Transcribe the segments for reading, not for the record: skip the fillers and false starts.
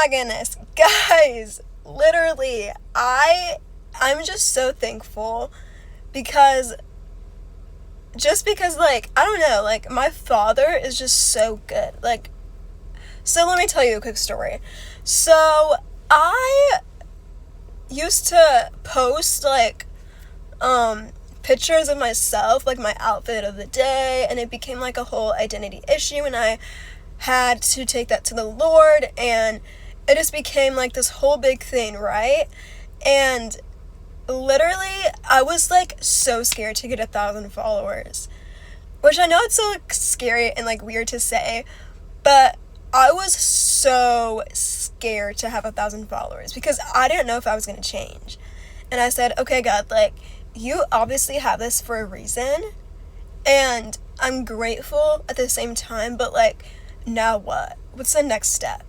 my goodness, guys, literally, I'm just so thankful because like, I don't know, like, my father is just so good. Like, so let me tell you a quick story. So I used to post like pictures of myself, like my outfit of the day, and it became like a whole identity issue, and I had to take that to the Lord, and it just became like this whole big thing, right? And literally I was like so scared to get 1,000 followers, which I know it's so like, scary and like weird to say, but I was so scared to have 1,000 followers because I didn't know if I was going to change. And I said, okay, God, like, you obviously have this for a reason, and I'm grateful at the same time, but like, now what? What's the next step?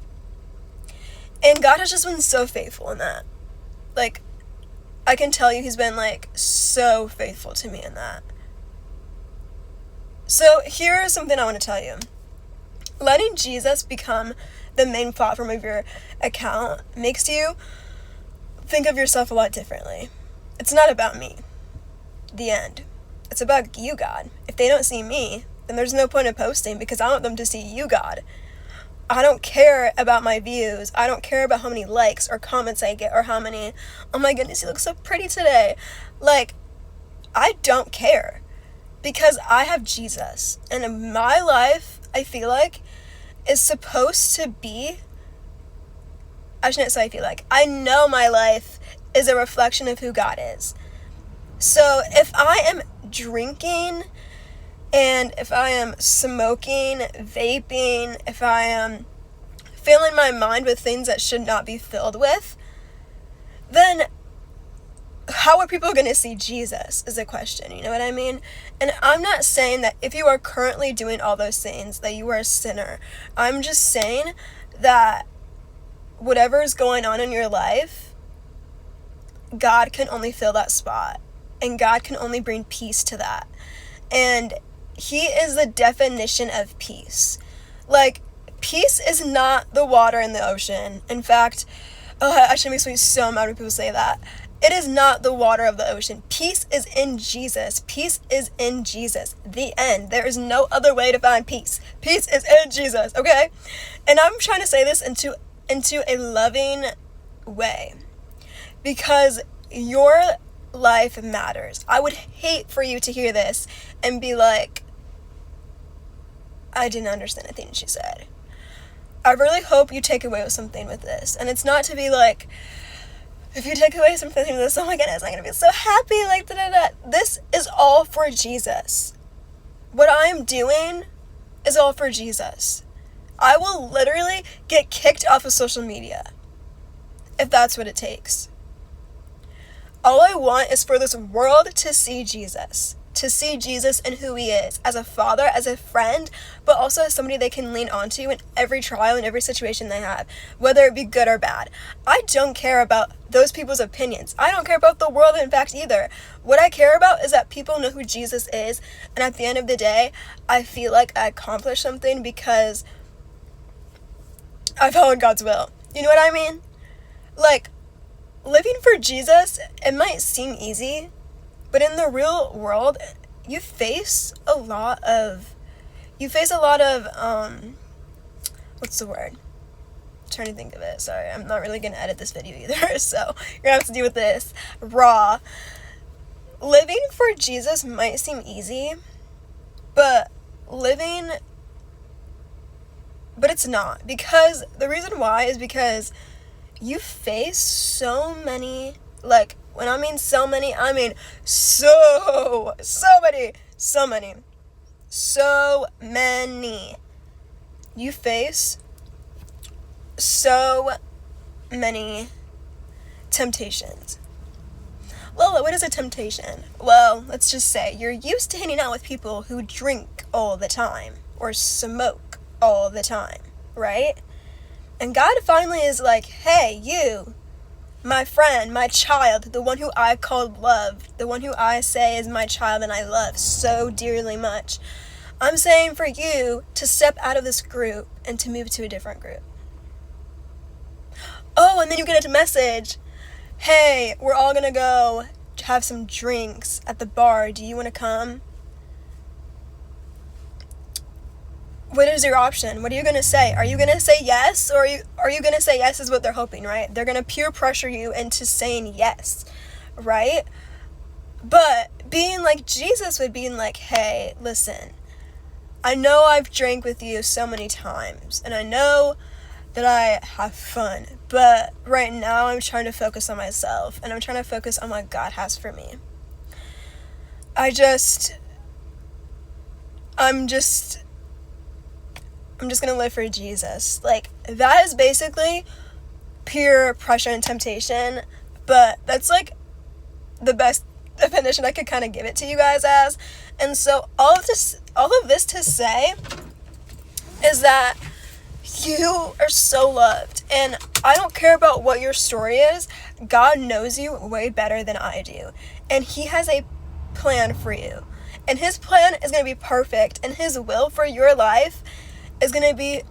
And God has just been so faithful in that. Like, I can tell you he's been like so faithful to me in that. So here's something I want to tell you. Letting Jesus become the main platform of your account makes you think of yourself a lot differently. It's not about me. The end. It's about you, God. If they don't see me, then there's no point in posting because I want them to see you, God. I don't care about my views. I don't care about how many likes or comments I get or how many, oh my goodness, you look so pretty today. Like, I don't care because I have Jesus. And my life, I feel like, is supposed to be, I shouldn't say I feel like, I know my life is a reflection of who God is. So if I am drinking, and if I am smoking, vaping, if I am filling my mind with things that should not be filled with, then how are people going to see Jesus is a question, you know what I mean? And I'm not saying that if you are currently doing all those things that you are a sinner. I'm just saying that whatever is going on in your life, God can only fill that spot, and God can only bring peace to that. And he is the definition of peace. Like, peace is not the water in the ocean. In fact, it actually makes me so mad when people say that. It is not the water of the ocean. Peace is in Jesus. Peace is in Jesus. The end. There is no other way to find peace. Peace is in Jesus, okay? And I'm trying to say this into a loving way, because your life matters. I would hate for you to hear this and be like, I didn't understand a thing she said. I really hope you take away something with this. And it's not to be like, if you take away something from this, oh my goodness, I'm going to be so happy, like, da-da-da. This is all for Jesus. What I am doing is all for Jesus. I will literally get kicked off of social media if that's what it takes. All I want is for this world to see Jesus and who he is, as a father, as a friend, but also as somebody they can lean onto in every trial and every situation they have, whether it be good or bad. I don't care about those people's opinions. I don't care about the world, in fact, either. What I care about is that people know who Jesus is, and at the end of the day, I feel like I accomplished something because I followed God's will. You know what I mean? Like, living for Jesus, it might seem easy, but in the real world, you face a lot of, what's the word? I'm trying to think of it. Sorry, I'm not really going to edit this video either, so you're going to have to deal with this raw. Living for Jesus might seem easy, but it's not. Because the reason why is because you face so many, like, when I mean so many, I mean so many. You face so many temptations. Well, what is a temptation? Well, let's just say you're used to hanging out with people who drink all the time or smoke all the time, right? And God finally is like, hey, you, my friend, my child, the one who I call loved, the one who I say is my child and I love so dearly much. I'm saying for you to step out of this group and to move to a different group. and then you get a message, hey, we're all gonna go have some drinks at the bar. Do you want to come? What is your option? What are you going to say? Are you going to say yes? Or are you going to say yes is what they're hoping, right? They're going to peer pressure you into saying yes, right? But being like Jesus would be like, hey, listen, I know I've drank with you so many times, and I know that I have fun, but right now I'm trying to focus on myself, and I'm trying to focus on what God has for me. I'm just gonna live for Jesus. Like, that is basically peer pressure and temptation, but that's like the best definition I could kind of give it to you guys as. And so all of this to say is that you are so loved, and I don't care about what your story is. God knows you way better than I do, and he has a plan for you, and his plan is going to be perfect, and his will for your life is going to be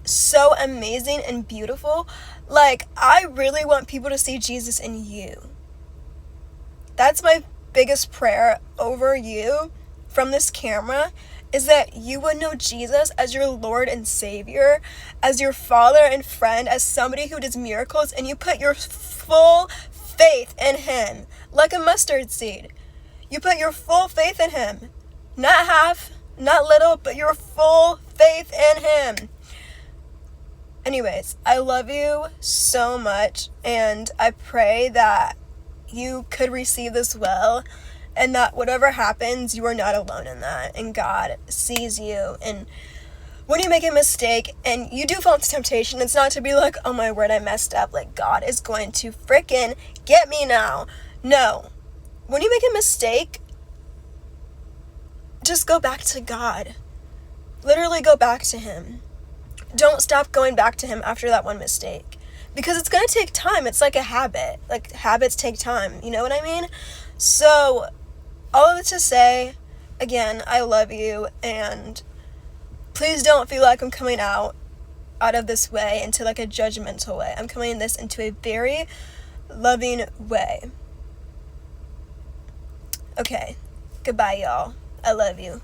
so amazing and beautiful. Like, I really want people to see Jesus in you. That's my biggest prayer over you from this camera, is that you would know Jesus as your Lord and Savior, as your Father and friend, as somebody who does miracles, and you put your full faith in him, like a mustard seed. You put your full faith in him. Not half, not little, but your full faith in him. Anyways, I love you so much, and I pray that you could receive this well, and that whatever happens, you are not alone in that, and God sees you. And when you make a mistake and you do fall into temptation, it's not to be like, oh my word, I messed up, like God is going to frickin' get me now. No. When you make a mistake, just go back to God. Literally go back to him. Don't stop going back to him after that one mistake, because it's going to take time. It's like a habit. Like, habits take time. You know what I mean? So, all of it to say, again, I love you, and please don't feel like I'm coming out of this way into like a judgmental way. I'm coming this into a very loving way. Okay, goodbye, y'all. I love you.